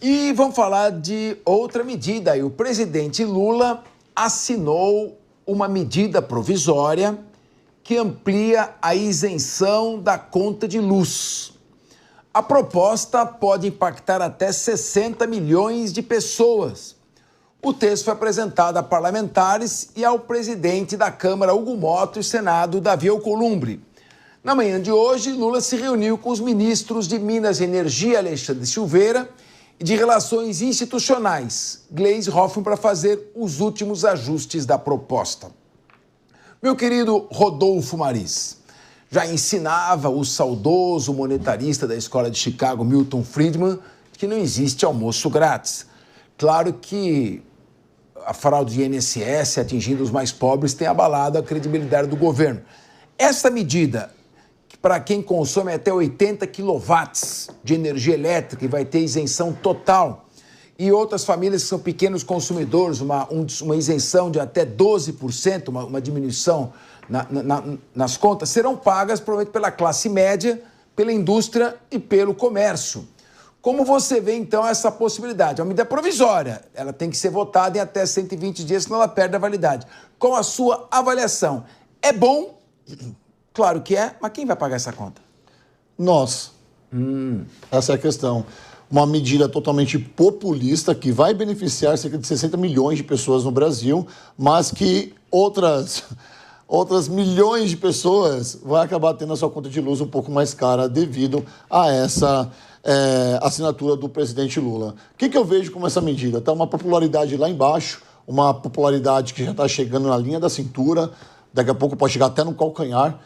E vamos falar de outra medida. O presidente Lula assinou uma medida provisória que amplia a isenção da conta de luz. A proposta pode impactar até 60 milhões de pessoas. O texto foi apresentado a parlamentares e ao presidente da Câmara, Hugo Mota, e Senado, Davi Alcolumbre. Na manhã de hoje, Lula se reuniu com os ministros de Minas e Energia, Alexandre Silveira, e de Relações Institucionais, Gleisi Hoffmann, para fazer os últimos ajustes da proposta. Meu querido Rodolfo Maris, já ensinava o saudoso monetarista da Escola de Chicago, Milton Friedman, que não existe almoço grátis. Claro que a fraude de INSS atingindo os mais pobres tem abalado a credibilidade do governo. Essa medida, para quem consome até 80 quilowatts de energia elétrica e vai ter isenção total, e outras famílias que são pequenos consumidores, uma isenção de até 12%, uma diminuição nas contas, serão pagas provavelmente pela classe média, pela indústria e pelo comércio. Como você vê, então, essa possibilidade? É uma medida provisória, ela tem que ser votada em até 120 dias, senão ela perde a validade. Qual a sua avaliação? É bom? Claro que é, mas quem vai pagar essa conta? Nós. Essa é a questão. Uma medida totalmente populista que vai beneficiar cerca de 60 milhões de pessoas no Brasil, mas que outras milhões de pessoas vão acabar tendo a sua conta de luz um pouco mais cara devido a essa assinatura do presidente Lula. O que eu vejo como essa medida? Está uma popularidade lá embaixo, uma popularidade que já está chegando na linha da cintura, daqui a pouco pode chegar até no calcanhar,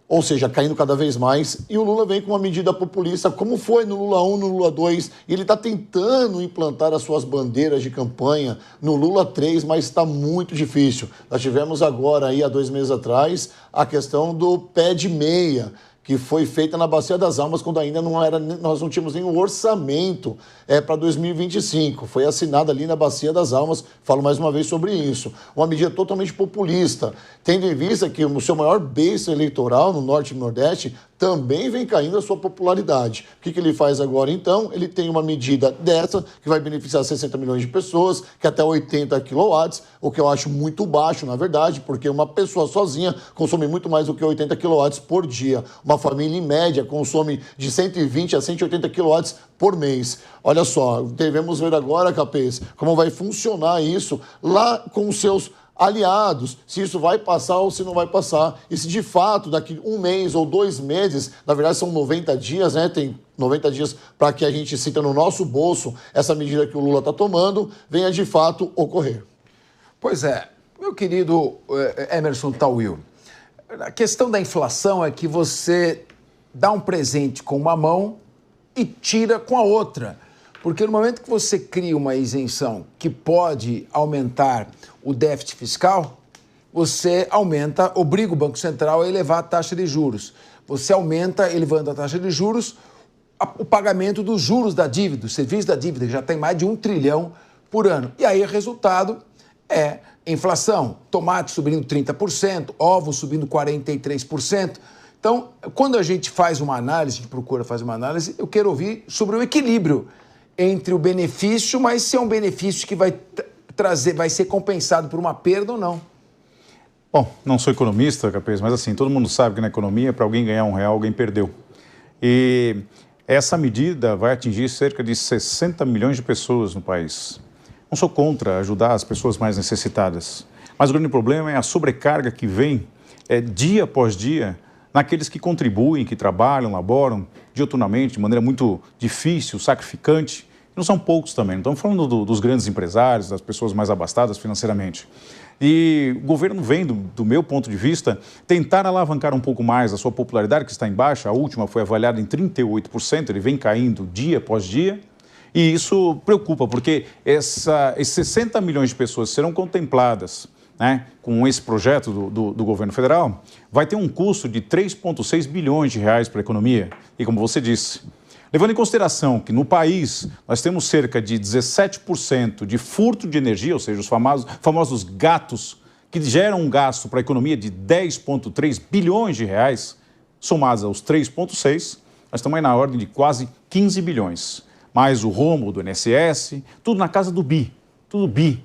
ou seja, caindo cada vez mais, e o Lula vem com uma medida populista, como foi no Lula 1, no Lula 2, e ele está tentando implantar as suas bandeiras de campanha no Lula 3, mas está muito difícil. Nós tivemos agora, aí, há 2 meses atrás, a questão do pé de meia, que foi feita na Bacia das Almas, quando ainda nós não tínhamos nenhum orçamento para 2025. Foi assinada ali na Bacia das Almas, falo mais uma vez sobre isso. Uma medida totalmente populista, tendo em vista que o seu maior base eleitoral no Norte e no Nordeste também vem caindo a sua popularidade. O que ele faz agora, então? Ele tem uma medida dessa, que vai beneficiar 60 milhões de pessoas, que até 80 quilowatts, o que eu acho muito baixo, na verdade, porque uma pessoa sozinha consome muito mais do que 80 quilowatts por dia. Uma família, em média, consome de 120 a 180 quilowatts por mês. Olha só, devemos ver agora, Capês, como vai funcionar isso lá com os seus aliados, se isso vai passar ou se não vai passar, e se de fato daqui 1 mês ou 2 meses, na verdade são 90 dias, né, tem 90 dias para que a gente sinta no nosso bolso essa medida que o Lula está tomando, venha de fato ocorrer. Pois é, meu querido Emerson Tawil, a questão da inflação é que você dá um presente com uma mão e tira com a outra. Porque no momento que você cria uma isenção que pode aumentar o déficit fiscal, você obriga o Banco Central a elevar a taxa de juros. Você aumenta, elevando a taxa de juros, o pagamento dos juros da dívida, do serviço da dívida, que já tem mais de 1 trilhão por ano. E aí o resultado é inflação, tomate subindo 30%, ovos subindo 43%. Então, quando a gente faz uma análise, a gente procura fazer uma análise, eu quero ouvir sobre o equilíbrio entre o benefício, mas se é um benefício que vai ser compensado por uma perda ou não. Bom, não sou economista, Capês, mas assim, todo mundo sabe que na economia, para alguém ganhar R$1, alguém perdeu. E essa medida vai atingir cerca de 60 milhões de pessoas no país. Não sou contra ajudar as pessoas mais necessitadas, mas o grande problema é a sobrecarga que vem dia após dia naqueles que contribuem, que trabalham, laboram diuturnamente, de maneira muito difícil, sacrificante. Não são poucos também, não estamos falando dos grandes empresários, das pessoas mais abastadas financeiramente. E o governo vem, do meu ponto de vista, tentar alavancar um pouco mais a sua popularidade, que está em baixa. A última foi avaliada em 38%, ele vem caindo dia após dia. E isso preocupa, porque esses 60 milhões de pessoas serão contempladas, né, com esse projeto do governo federal, vai ter um custo de 3,6 bilhões de reais para a economia. E como você disse, levando em consideração que no país nós temos cerca de 17% de furto de energia, ou seja, os famosos gatos, que geram um gasto para a economia de 10,3 bilhões de reais, somados aos 3,6, nós estamos aí na ordem de quase 15 bilhões. mais o rombo do INSS, tudo na casa do bi, tudo bi.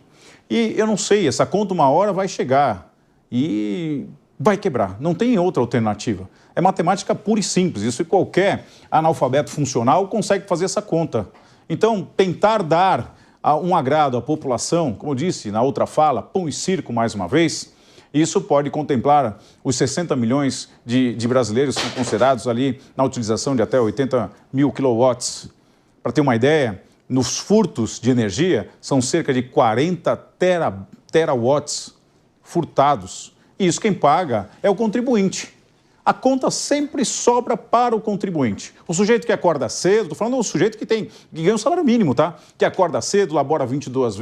E eu não sei, essa conta uma hora vai chegar e vai quebrar, não tem outra alternativa. É matemática pura e simples, isso qualquer analfabeto funcional consegue fazer essa conta. Então, tentar dar um agrado à população, como eu disse na outra fala, pão e circo mais uma vez, isso pode contemplar os 60 milhões de brasileiros que são considerados ali na utilização de até 80 mil quilowatts. Para ter uma ideia, nos furtos de energia são cerca de 40 terawatts furtados. E isso quem paga é o contribuinte. A conta sempre sobra para o contribuinte. O sujeito que acorda cedo, estou falando do sujeito que ganha um salário mínimo, tá? Que acorda cedo, labora 22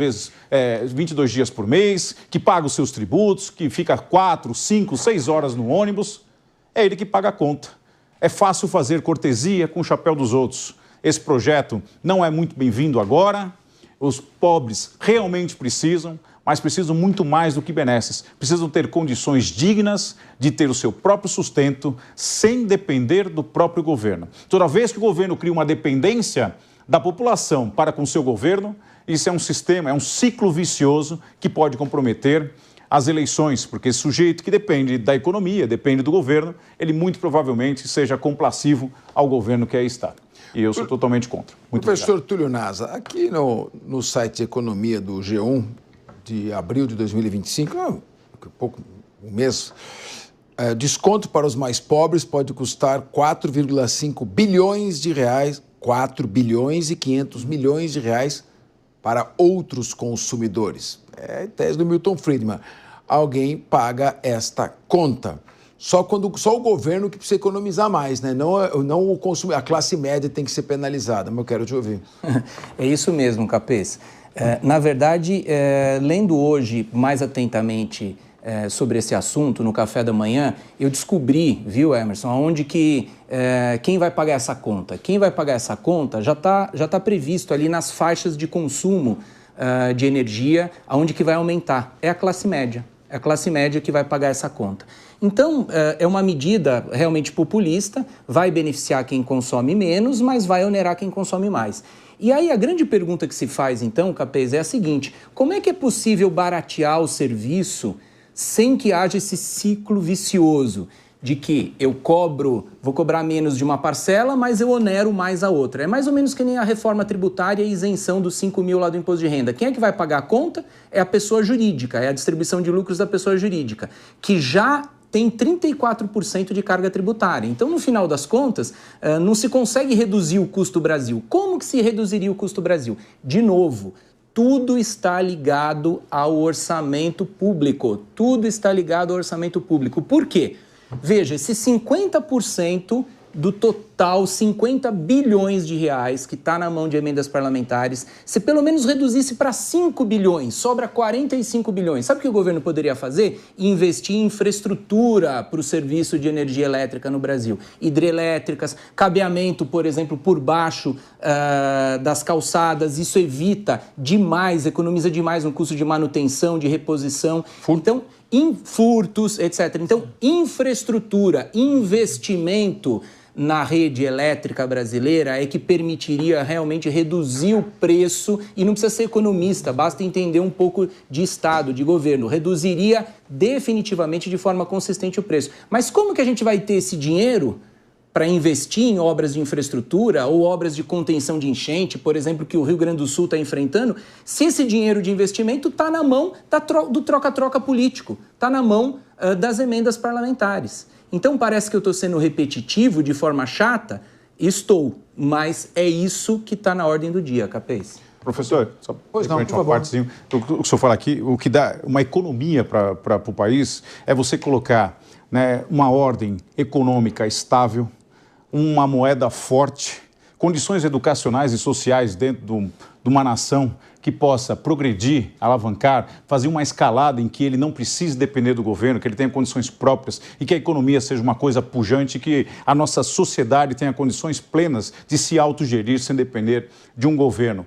dias por mês, que paga os seus tributos, que fica 4, 5, 6 horas no ônibus. É ele que paga a conta. É fácil fazer cortesia com o chapéu dos outros. Esse projeto não é muito bem-vindo agora. Os pobres realmente precisam, mas precisam muito mais do que benesses. Precisam ter condições dignas de ter o seu próprio sustento sem depender do próprio governo. Toda vez que o governo cria uma dependência da população para com o seu governo, isso é um sistema, é um ciclo vicioso que pode comprometer as eleições, porque esse sujeito que depende da economia, depende do governo, ele muito provavelmente seja complacivo ao governo que aí está. E eu sou totalmente contra. Muito Professor obrigado. Túlio Nasa, aqui no site de economia do G1, de abril de 2025, um mês, desconto para os mais pobres pode custar 4,5 bilhões de reais, 4 bilhões e 500 milhões de reais para outros consumidores. É a tese do Milton Friedman. Alguém paga esta conta. Só o governo que precisa economizar mais, né? Não o consumidor, a classe média tem que ser penalizada, mas eu quero te ouvir. É isso mesmo, Capês. Na verdade, lendo hoje mais atentamente sobre esse assunto no café da manhã, eu descobri, viu, Emerson, aonde que quem vai pagar essa conta? Quem vai pagar essa conta já tá previsto ali nas faixas de consumo de energia, aonde que vai aumentar. É a classe média. É a classe média que vai pagar essa conta. Então, é uma medida realmente populista, vai beneficiar quem consome menos, mas vai onerar quem consome mais. E aí a grande pergunta que se faz, então, Capês, é a seguinte: como é que é possível baratear o serviço sem que haja esse ciclo vicioso de que eu vou cobrar menos de uma parcela, mas eu onero mais a outra? É mais ou menos que nem a reforma tributária e isenção dos 5 mil lá do imposto de renda. Quem é que vai pagar a conta? É a pessoa jurídica, é a distribuição de lucros da pessoa jurídica, que já tem 34% de carga tributária. Então, no final das contas, não se consegue reduzir o custo Brasil. Como que se reduziria o custo Brasil? De novo, tudo está ligado ao orçamento público. Tudo está ligado ao orçamento público. Por quê? Veja, esse 50% do total, 50 bilhões de reais que está na mão de emendas parlamentares, se pelo menos reduzisse para 5 bilhões, sobra 45 bilhões. Sabe o que o governo poderia fazer? Investir em infraestrutura para o serviço de energia elétrica no Brasil. Hidrelétricas, cabeamento, por exemplo, por baixo das calçadas. Isso evita demais, economiza demais no custo de manutenção, de reposição. Então, furtos, etc. Então, infraestrutura, investimento na rede elétrica brasileira é que permitiria realmente reduzir o preço, e não precisa ser economista, basta entender um pouco de Estado, de governo, reduziria definitivamente de forma consistente o preço. Mas como que a gente vai ter esse dinheiro para investir em obras de infraestrutura ou obras de contenção de enchente, por exemplo, que o Rio Grande do Sul está enfrentando, se esse dinheiro de investimento está na mão do troca-troca político, está na mão das emendas parlamentares? Então parece que eu estou sendo repetitivo de forma chata? Estou, mas é isso que está na ordem do dia, Capês. Professor, só uma partezinha. O que o senhor fala aqui, o que dá uma economia para o país é você colocar, né, uma ordem econômica estável, uma moeda forte, condições educacionais e sociais dentro de uma nação que possa progredir, alavancar, fazer uma escalada em que ele não precise depender do governo, que ele tenha condições próprias e que a economia seja uma coisa pujante, que a nossa sociedade tenha condições plenas de se autogerir sem depender de um governo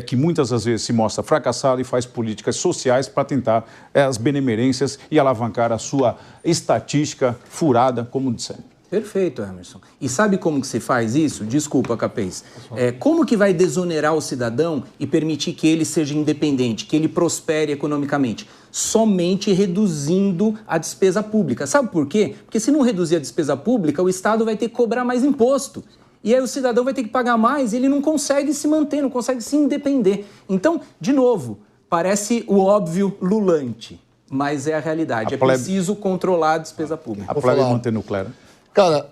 que muitas das vezes se mostra fracassado e faz políticas sociais para tentar as benemerências e alavancar a sua estatística furada, como disseram. Perfeito, Emerson. E sabe como que se faz isso? Desculpa, Capês. Como que vai desonerar o cidadão e permitir que ele seja independente, que ele prospere economicamente? Somente reduzindo a despesa pública. Sabe por quê? Porque se não reduzir a despesa pública, o Estado vai ter que cobrar mais imposto. E aí o cidadão vai ter que pagar mais e ele não consegue se manter, não consegue se independer. Então, de novo, parece o óbvio lulante, mas é a realidade. Preciso controlar a despesa pública. A plebe montenuclear. Cara,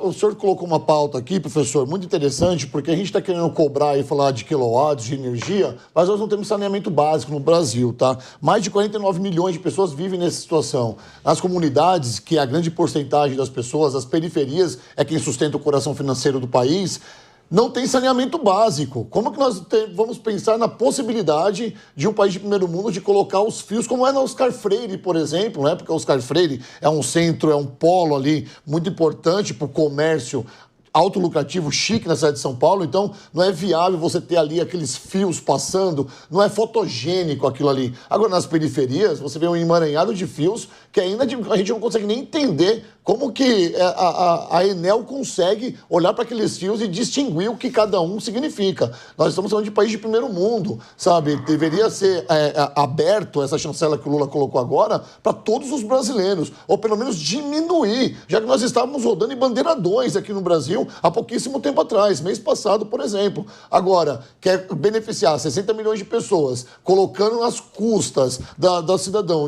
o senhor colocou uma pauta aqui, professor, muito interessante, porque a gente está querendo cobrar e falar de quilowatts, de energia, mas nós não temos saneamento básico no Brasil, tá? Mais de 49 milhões de pessoas vivem nessa situação. Nas comunidades, que é a grande porcentagem das pessoas, as periferias é quem sustenta o coração financeiro do país, não tem saneamento básico. Como que nós vamos pensar na possibilidade de um país de primeiro mundo de colocar os fios, como é na Oscar Freire, por exemplo, né? Porque Oscar Freire é um centro, é um polo ali muito importante para o comércio autolucrativo, chique na cidade de São Paulo, então não é viável você ter ali aqueles fios passando, não é fotogênico aquilo ali. Agora, nas periferias, você vê um emaranhado de fios que ainda a gente não consegue nem entender como que a Enel consegue olhar para aqueles fios e distinguir o que cada um significa. Nós estamos falando de país de primeiro mundo, sabe? Deveria ser aberto essa chancela que o Lula colocou agora para todos os brasileiros, ou pelo menos diminuir, já que nós estávamos rodando em bandeira 2 aqui no Brasil há pouquíssimo tempo atrás, mês passado, por exemplo. Agora, quer beneficiar 60 milhões de pessoas, colocando nas custas da cidadão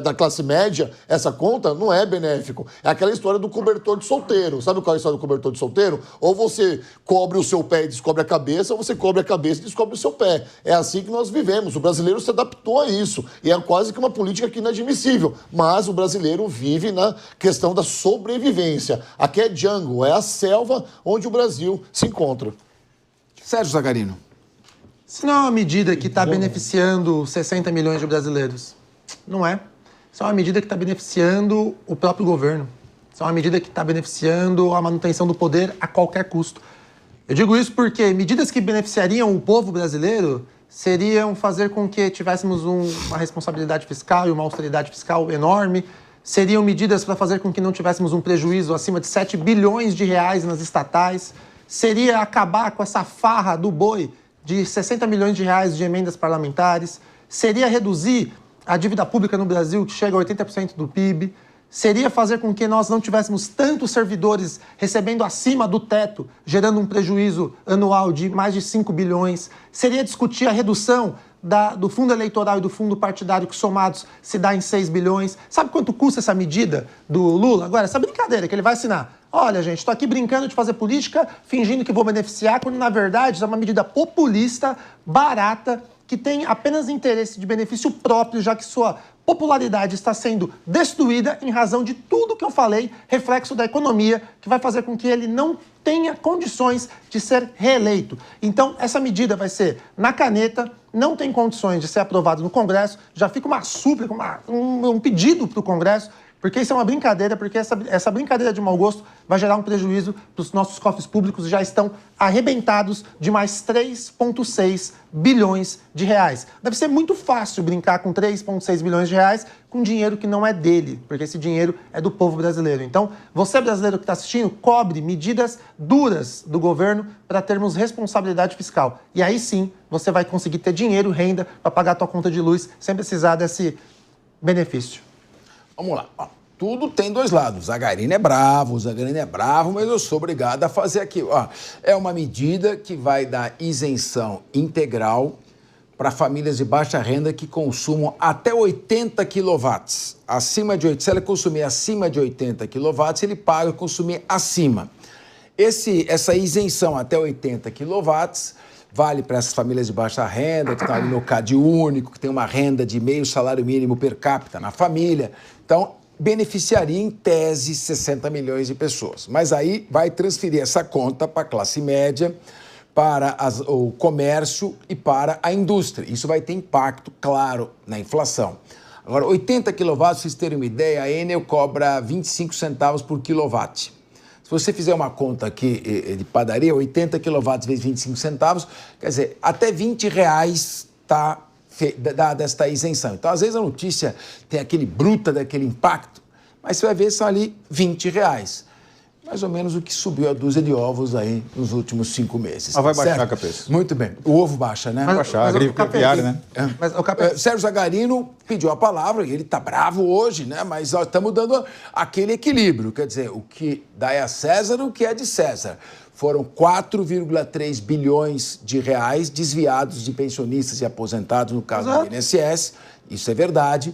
da classe média, essa conta não é benéfico. É aquela história do cobertor de solteiro. Sabe qual é a história do cobertor de solteiro? Ou você cobre o seu pé e descobre a cabeça, ou você cobre a cabeça e descobre o seu pé. É assim que nós vivemos. O brasileiro se adaptou a isso. E é quase que uma política que inadmissível. Mas o brasileiro vive na questão da sobrevivência. Aqui é jungle, é a selva onde o Brasil se encontra. Sérgio Zagarino. Isso não é uma medida que está beneficiando 60 milhões de brasileiros. Não é. Isso é uma medida que está beneficiando o próprio governo. Isso é uma medida que está beneficiando a manutenção do poder a qualquer custo. Eu digo isso porque medidas que beneficiariam o povo brasileiro seriam fazer com que tivéssemos uma responsabilidade fiscal e uma austeridade fiscal enorme, seriam medidas para fazer com que não tivéssemos um prejuízo acima de 7 bilhões de reais nas estatais, seria acabar com essa farra do boi de 60 milhões de reais de emendas parlamentares, seria reduzir a dívida pública no Brasil, que chega a 80% do PIB, seria fazer com que nós não tivéssemos tantos servidores recebendo acima do teto, gerando um prejuízo anual de mais de 5 bilhões, seria discutir a redução do fundo eleitoral e do fundo partidário, que somados se dá em 6 bilhões. Sabe quanto custa essa medida do Lula? Agora, essa brincadeira que ele vai assinar. Olha, gente, estou aqui brincando de fazer política, fingindo que vou beneficiar, quando na verdade é uma medida populista, barata, que tem apenas interesse de benefício próprio, já que sua popularidade está sendo destruída em razão de tudo que eu falei, reflexo da economia, que vai fazer com que ele não tenha condições de ser reeleito. Então, essa medida vai ser na caneta, não tem condições de ser aprovada no Congresso, já fica uma súplica, um pedido para o Congresso, porque isso é uma brincadeira, porque essa brincadeira de mau gosto vai gerar um prejuízo para os nossos cofres públicos, já estão arrebentados de mais 3,6 bilhões de reais. Deve ser muito fácil brincar com 3,6 bilhões de reais com dinheiro que não é dele, porque esse dinheiro é do povo brasileiro. Então, você brasileiro que está assistindo, cobre medidas duras do governo para termos responsabilidade fiscal. E aí sim, você vai conseguir ter dinheiro, renda, para pagar a tua conta de luz, sem precisar desse benefício. Vamos lá. Ó, tudo tem dois lados. O Zagarino é bravo, mas eu sou obrigado a fazer aqui. Ó, é uma medida que vai dar isenção integral para famílias de baixa renda que consumam até 80 quilowatts. Se ela consumir acima de 80 quilowatts, ele paga consumir acima. Essa isenção até 80 quilowatts vale para essas famílias de baixa renda, que estão ali no CAD único, que tem uma renda de meio salário mínimo per capita na família. Então, beneficiaria, em tese, 60 milhões de pessoas. Mas aí vai transferir essa conta para a classe média, para o comércio e para a indústria. Isso vai ter impacto, claro, na inflação. Agora, 80 quilowatts, vocês terem uma ideia, a Enel cobra 25 centavos por quilowatt. Se você fizer uma conta aqui de padaria, 80 quilowatts vezes 25 centavos, quer dizer, até R$20 está dada esta isenção. Então, às vezes a notícia tem aquele bruta daquele impacto, mas você vai ver, são ali R$20. Mais ou menos o que subiu a dúzia de ovos aí nos últimos 5 meses. Mas vai baixar, certo? Capês. Muito bem. O ovo baixa, né? Vai baixar, a gripe capiar, né? Mas o Capês... Sérgio Zagarino pediu a palavra, e ele está bravo hoje, né? Mas nós estamos dando aquele equilíbrio. Quer dizer, o que dá é a César, o que é de César. Foram 4,3 bilhões de reais desviados de pensionistas e aposentados, no caso do INSS. Isso é verdade.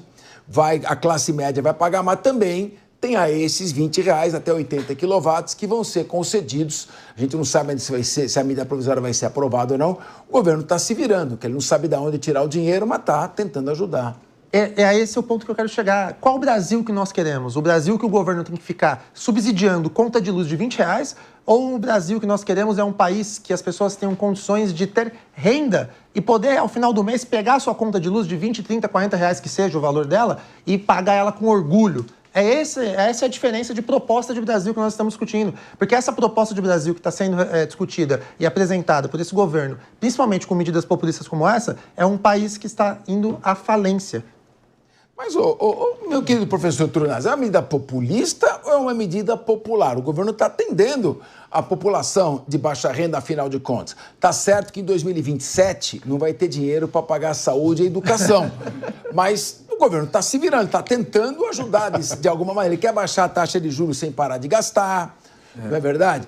A classe média vai pagar, mas também tem a esses R$20 até 80 quilowatts que vão ser concedidos. A gente não sabe ainda se a medida provisória vai ser aprovada ou não. O governo está se virando, porque ele não sabe de onde tirar o dinheiro, mas está tentando ajudar. É esse o ponto que eu quero chegar. Qual o Brasil que nós queremos? O Brasil que o governo tem que ficar subsidiando conta de luz de R$20? Ou o Brasil que nós queremos é um país que as pessoas tenham condições de ter renda e poder, ao final do mês, pegar a sua conta de luz de 20, 30, 40 reais, que seja o valor dela, e pagar ela com orgulho? Essa é a diferença de proposta de Brasil que nós estamos discutindo. Porque essa proposta de Brasil que está sendo discutida e apresentada por esse governo, principalmente com medidas populistas como essa, é um país que está indo à falência. Mas, meu querido professor Trunaz, é uma medida populista ou é uma medida popular? O governo está atendendo a população de baixa renda, afinal de contas. Está certo que em 2027 não vai ter dinheiro para pagar a saúde e a educação, mas o governo está se virando, está tentando ajudar de alguma maneira. Ele quer baixar a taxa de juros sem parar de gastar, não é verdade?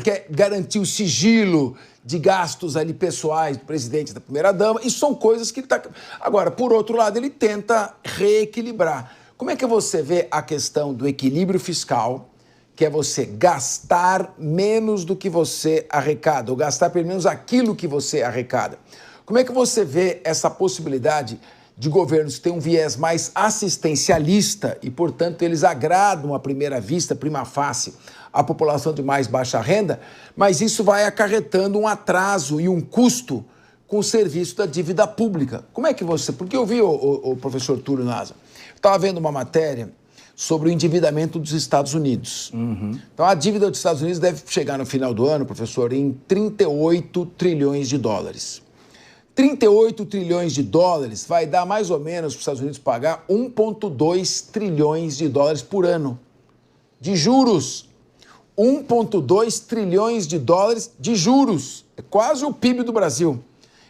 Quer garantir o sigilo de gastos ali pessoais do presidente, da primeira-dama. Isso são coisas que ele está... Agora, por outro lado, ele tenta reequilibrar. Como é que você vê a questão do equilíbrio fiscal, que é você gastar menos do que você arrecada, ou gastar pelo menos aquilo que você arrecada? Como é que você vê essa possibilidade de governos que têm um viés mais assistencialista e, portanto, eles agradam à primeira vista, prima facie, a população de mais baixa renda, mas isso vai acarretando um atraso e um custo com o serviço da dívida pública. Como é que você... Porque eu vi o professor Túlio Nasa, eu estava vendo uma matéria sobre o endividamento dos Estados Unidos. Então, a dívida dos Estados Unidos deve chegar no final do ano, professor, em 38 trilhões de dólares. 38 trilhões de dólares vai dar mais ou menos para os Estados Unidos pagar 1,2 trilhões de dólares por ano de juros. 1,2 trilhões de dólares de juros. É quase o PIB do Brasil.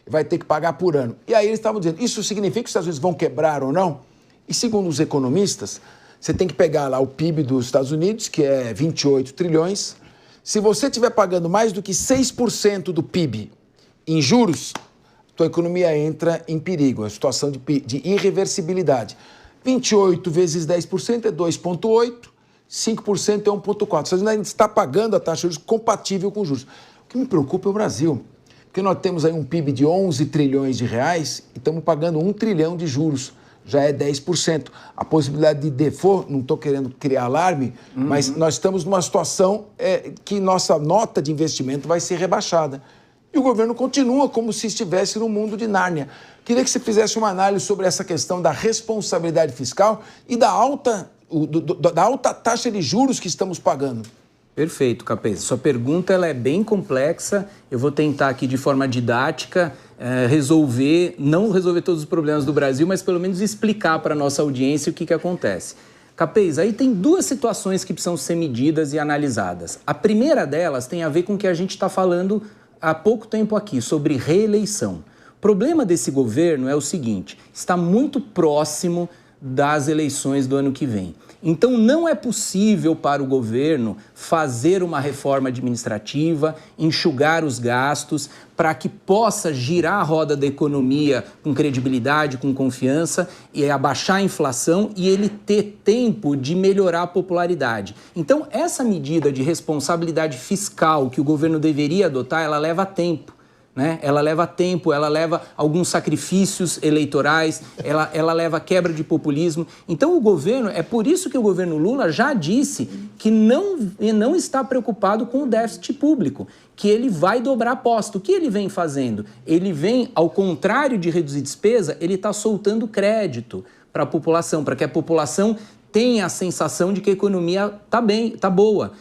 Vai ter que pagar por ano. E aí eles estavam dizendo, isso significa que os Estados Unidos vão quebrar ou não? E segundo os economistas, você tem que pegar lá o PIB dos Estados Unidos, que é 28 trilhões. Se você estiver pagando mais do que 6% do PIB em juros, tua economia entra em perigo, a situação de irreversibilidade. 28 vezes 10% é 2,8%, 5% é 1,4%. Você ainda está pagando a taxa de juros compatível com juros. O que me preocupa é o Brasil, porque nós temos aí um PIB de 11 trilhões de reais e estamos pagando 1 trilhão de juros, já é 10%. A possibilidade de default, não estou querendo criar alarme, mas nós estamos numa situação que nossa nota de investimento vai ser rebaixada. E o governo continua como se estivesse no mundo de Nárnia. Queria que você fizesse uma análise sobre essa questão da responsabilidade fiscal e da alta taxa de juros que estamos pagando. Perfeito, Capês. Sua pergunta ela é bem complexa. Eu vou tentar aqui de forma didática não resolver todos os problemas do Brasil, mas pelo menos explicar para a nossa audiência o que acontece. Capês, aí tem duas situações que precisam ser medidas e analisadas. A primeira delas tem a ver com o que a gente está falando há pouco tempo aqui, sobre reeleição. O problema desse governo é o seguinte, está muito próximo das eleições do ano que vem. Então, não é possível para o governo fazer uma reforma administrativa, enxugar os gastos, para que possa girar a roda da economia com credibilidade, com confiança, e abaixar a inflação e ele ter tempo de melhorar a popularidade. Então, essa medida de responsabilidade fiscal que o governo deveria adotar, ela leva tempo. Ela leva tempo, ela leva alguns sacrifícios eleitorais, ela leva quebra de populismo. Então o governo, é por isso que o governo Lula já disse que não está preocupado com o déficit público, que ele vai dobrar a aposta. O que ele vem fazendo? Ele vem, ao contrário de reduzir despesa, ele está soltando crédito para a população, para que a população tenha a sensação de que a economia está bem, está boa.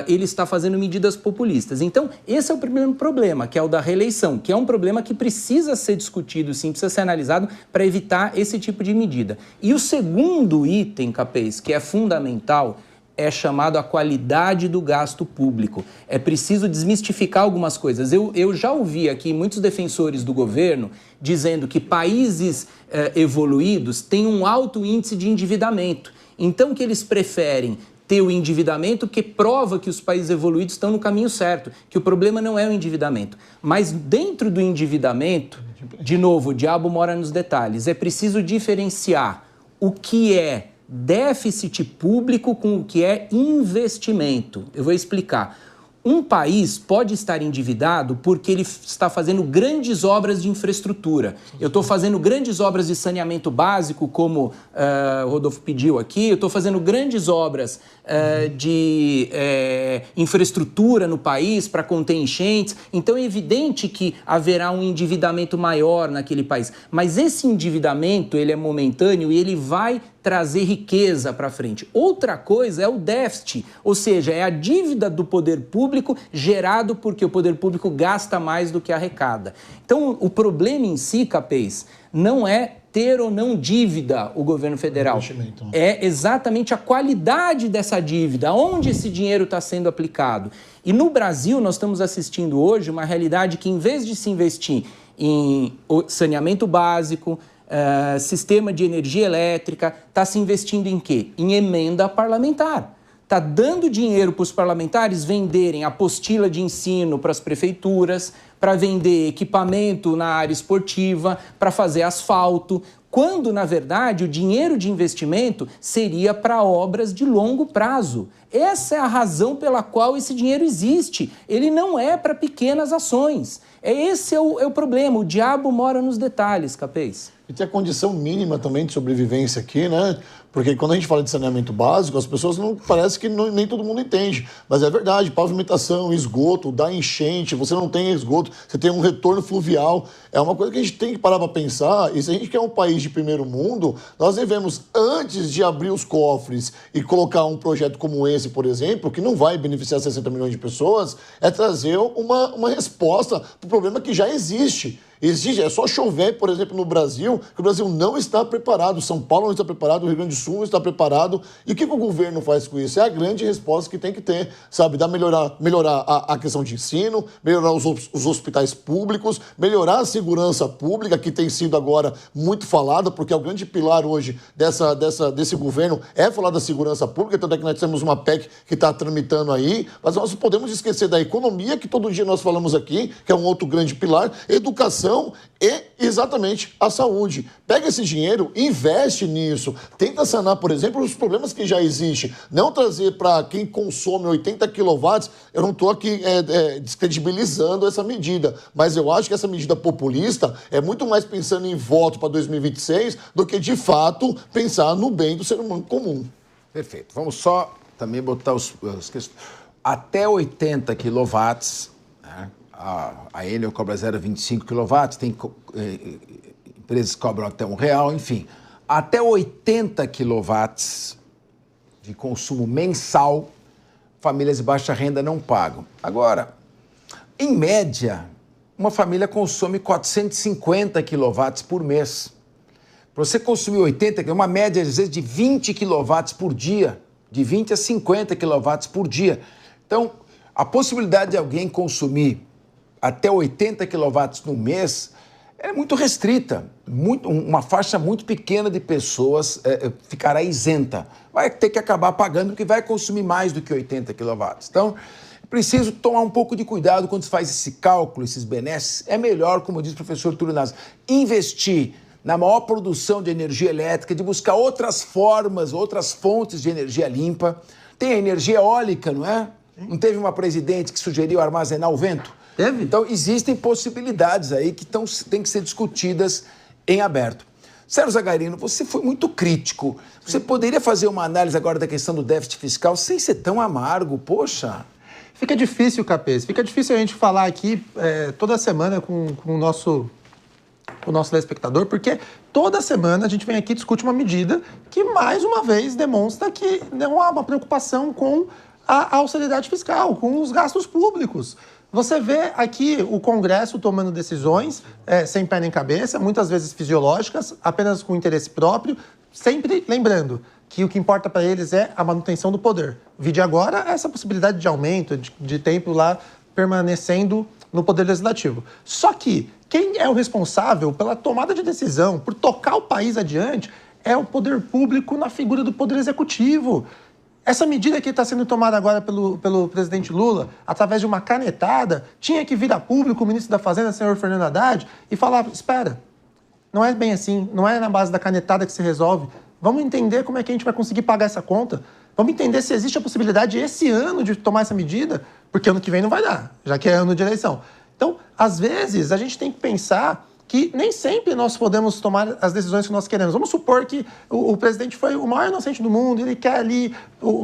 ele está fazendo medidas populistas. Então, esse é o primeiro problema, que é o da reeleição, que é um problema que precisa ser discutido, sim, precisa ser analisado para evitar esse tipo de medida. E o segundo item, Capês, que é fundamental, é chamado a qualidade do gasto público. É preciso desmistificar algumas coisas. Eu já ouvi aqui muitos defensores do governo dizendo que países evoluídos têm um alto índice de endividamento. Então, que eles preferem ter o endividamento, que prova que os países evoluídos estão no caminho certo, que o problema não é o endividamento. Mas dentro do endividamento, de novo, o diabo mora nos detalhes, é preciso diferenciar o que é déficit público com o que é investimento. Eu vou explicar. Um país pode estar endividado porque ele está fazendo grandes obras de infraestrutura. Eu estou fazendo grandes obras de saneamento básico, como o Rodolfo pediu aqui, eu estou fazendo grandes obras de infraestrutura no país para conter enchentes. Então é evidente que haverá um endividamento maior naquele país. Mas esse endividamento, ele é momentâneo e ele vai trazer riqueza para frente. Outra coisa é o déficit, ou seja, é a dívida do poder público gerado porque o poder público gasta mais do que arrecada. Então, o problema em si, Capês, não é ter ou não dívida o governo federal. É exatamente a qualidade dessa dívida, onde esse dinheiro está sendo aplicado. E no Brasil, nós estamos assistindo hoje uma realidade que, em vez de se investir em saneamento básico, sistema de energia elétrica, está se investindo em quê? Em emenda parlamentar. Está dando dinheiro para os parlamentares venderem apostila de ensino para as prefeituras, para vender equipamento na área esportiva, para fazer asfalto, quando, na verdade, o dinheiro de investimento seria para obras de longo prazo. Essa é a razão pela qual esse dinheiro existe. Ele não é para pequenas ações. Esse é o problema. O diabo mora nos detalhes, Capês. E tem a condição mínima também de sobrevivência aqui, né? Porque quando a gente fala de saneamento básico, as pessoas não parece que nem todo mundo entende. Mas é verdade, pavimentação, esgoto, dá enchente, você não tem esgoto, você tem um retorno fluvial. É uma coisa que a gente tem que parar para pensar. E se a gente quer um país de primeiro mundo, nós devemos, antes de abrir os cofres e colocar um projeto como esse, por exemplo, que não vai beneficiar 60 milhões de pessoas, é trazer uma resposta para o problema que já existe. É só chover, por exemplo, no Brasil, que o Brasil não está preparado, São Paulo não está preparado, o Rio Grande do Sul não está preparado. E o que o governo faz com isso? É a grande resposta que tem que ter, sabe? Melhorar a questão de ensino, melhorar os hospitais públicos, melhorar a segurança pública, que tem sido agora muito falada, porque é o grande pilar hoje desse governo é falar da segurança pública, tanto é que nós temos uma PEC que está tramitando aí, mas nós não podemos esquecer da economia, que todo dia nós falamos aqui, que é um outro grande pilar, educação e exatamente a saúde. Pega esse dinheiro, investe nisso, tenta sanar, por exemplo, os problemas que já existem. Não trazer para quem consome 80 quilowatts, eu não estou aqui descredibilizando essa medida, mas eu acho que essa medida populista é muito mais pensando em voto para 2026 do que, de fato, pensar no bem do ser humano comum. Perfeito. Vamos só também botar as questões. Até 80 quilowatts, né? A Enel cobra 0,25 kW, tem empresas que cobram até R$1, enfim. Até 80 kW de consumo mensal, famílias de baixa renda não pagam. Agora, em média, uma família consome 450 kW por mês. Para você consumir 80, uma média, às vezes, de 20 kW por dia, de 20 a 50 kW por dia. Então, a possibilidade de alguém consumir até 80 quilowatts no mês é muito restrita. Uma faixa muito pequena de pessoas ficará isenta. Vai ter que acabar pagando porque vai consumir mais do que 80 quilowatts. Então, é preciso tomar um pouco de cuidado quando se faz esse cálculo, esses benesses. É melhor, como diz o professor Túlio Naso, investir na maior produção de energia elétrica, de buscar outras formas, outras fontes de energia limpa. Tem a energia eólica, não é? Não teve uma presidente que sugeriu armazenar o vento? Teve? Então, existem possibilidades aí que têm que ser discutidas em aberto. Sérgio Zagarino, você foi muito crítico. Você poderia fazer uma análise agora da questão do déficit fiscal sem ser tão amargo? Poxa! Fica difícil, Capês. Fica difícil a gente falar aqui toda semana com o nosso telespectador, porque toda semana a gente vem aqui e discute uma medida que, mais uma vez, demonstra que não há uma preocupação com a austeridade fiscal, com os gastos públicos. Você vê aqui o Congresso tomando decisões sem pé nem cabeça, muitas vezes fisiológicas, apenas com interesse próprio, sempre lembrando que o que importa para eles é a manutenção do poder. Vide agora essa possibilidade de aumento, de tempo lá permanecendo no Poder Legislativo. Só que quem é o responsável pela tomada de decisão, por tocar o país adiante, é o poder público na figura do Poder Executivo. Essa medida que está sendo tomada agora pelo presidente Lula, através de uma canetada, tinha que vir a público o ministro da Fazenda, senhor Fernando Haddad, e falar, espera, não é bem assim, não é na base da canetada que se resolve. Vamos entender como é que a gente vai conseguir pagar essa conta. Vamos entender se existe a possibilidade esse ano de tomar essa medida, porque ano que vem não vai dar, já que é ano de eleição. Então, às vezes, a gente tem que pensar que nem sempre nós podemos tomar as decisões que nós queremos. Vamos supor que o presidente foi o maior inocente do mundo, ele quer ali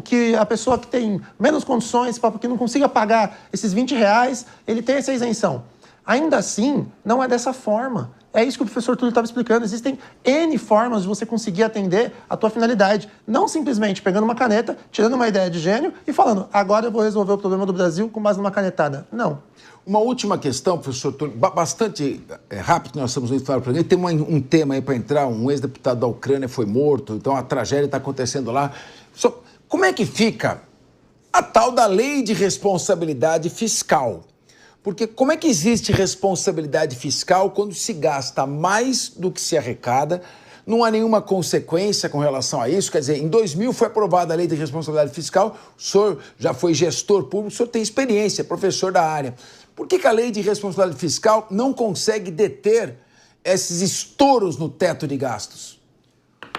que a pessoa que tem menos condições, que não consiga pagar esses R$20, ele tem essa isenção. Ainda assim, não é dessa forma. É isso que o professor Túlio estava explicando. Existem N formas de você conseguir atender a tua finalidade. Não simplesmente pegando uma caneta, tirando uma ideia de gênio e falando, agora eu vou resolver o problema do Brasil com base numa canetada. Não. Uma última questão, professor Túlio, bastante rápido, nós estamos no final do programa. Tem um tema aí para entrar, um ex-deputado da Ucrânia foi morto, então a tragédia está acontecendo lá. Como é que fica a tal da lei de responsabilidade fiscal? Porque como é que existe responsabilidade fiscal quando se gasta mais do que se arrecada? Não há nenhuma consequência com relação a isso. Quer dizer, em 2000 foi aprovada a lei de responsabilidade fiscal, o senhor já foi gestor público, o senhor tem experiência, professor da área. Por que a lei de responsabilidade fiscal não consegue deter esses estouros no teto de gastos?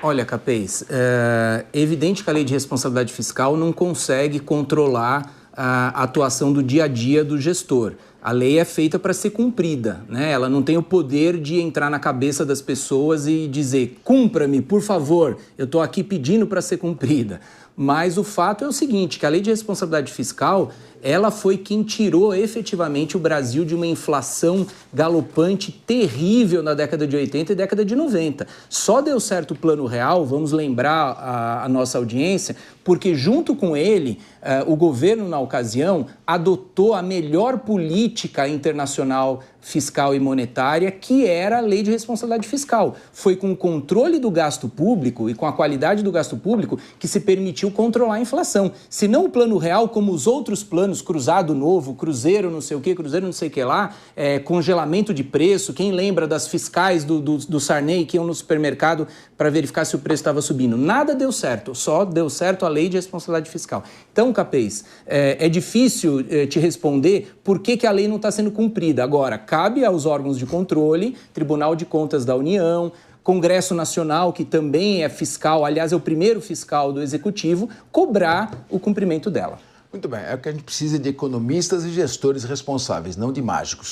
Olha, Capês, é evidente que a lei de responsabilidade fiscal não consegue controlar a atuação do dia a dia do gestor. A lei é feita para ser cumprida, né? Ela não tem o poder de entrar na cabeça das pessoas e dizer, cumpra-me, por favor, eu estou aqui pedindo para ser cumprida. Mas o fato é o seguinte, que a lei de responsabilidade fiscal, ela foi quem tirou efetivamente o Brasil de uma inflação galopante terrível na década de 80 e década de 90. Só deu certo o Plano Real, vamos lembrar a nossa audiência, porque junto com ele, o governo, na ocasião, adotou a melhor política internacional fiscal e monetária, que era a lei de responsabilidade fiscal. Foi com o controle do gasto público e com a qualidade do gasto público que se permitiu controlar a inflação. Se não o Plano Real, como os outros planos, Cruzado Novo, Cruzeiro não sei o que, Cruzeiro não sei o que lá, congelamento de preço, quem lembra das fiscais do Sarney que iam no supermercado para verificar se o preço estava subindo? Nada deu certo, só deu certo a lei de responsabilidade fiscal. Então, Capês, é difícil te responder por que a lei não está sendo cumprida. Agora, cabe aos órgãos de controle, Tribunal de Contas da União, Congresso Nacional, que também é fiscal, aliás, é o primeiro fiscal do Executivo, cobrar o cumprimento dela. Muito bem, é o que a gente precisa de economistas e gestores responsáveis, não de mágicos.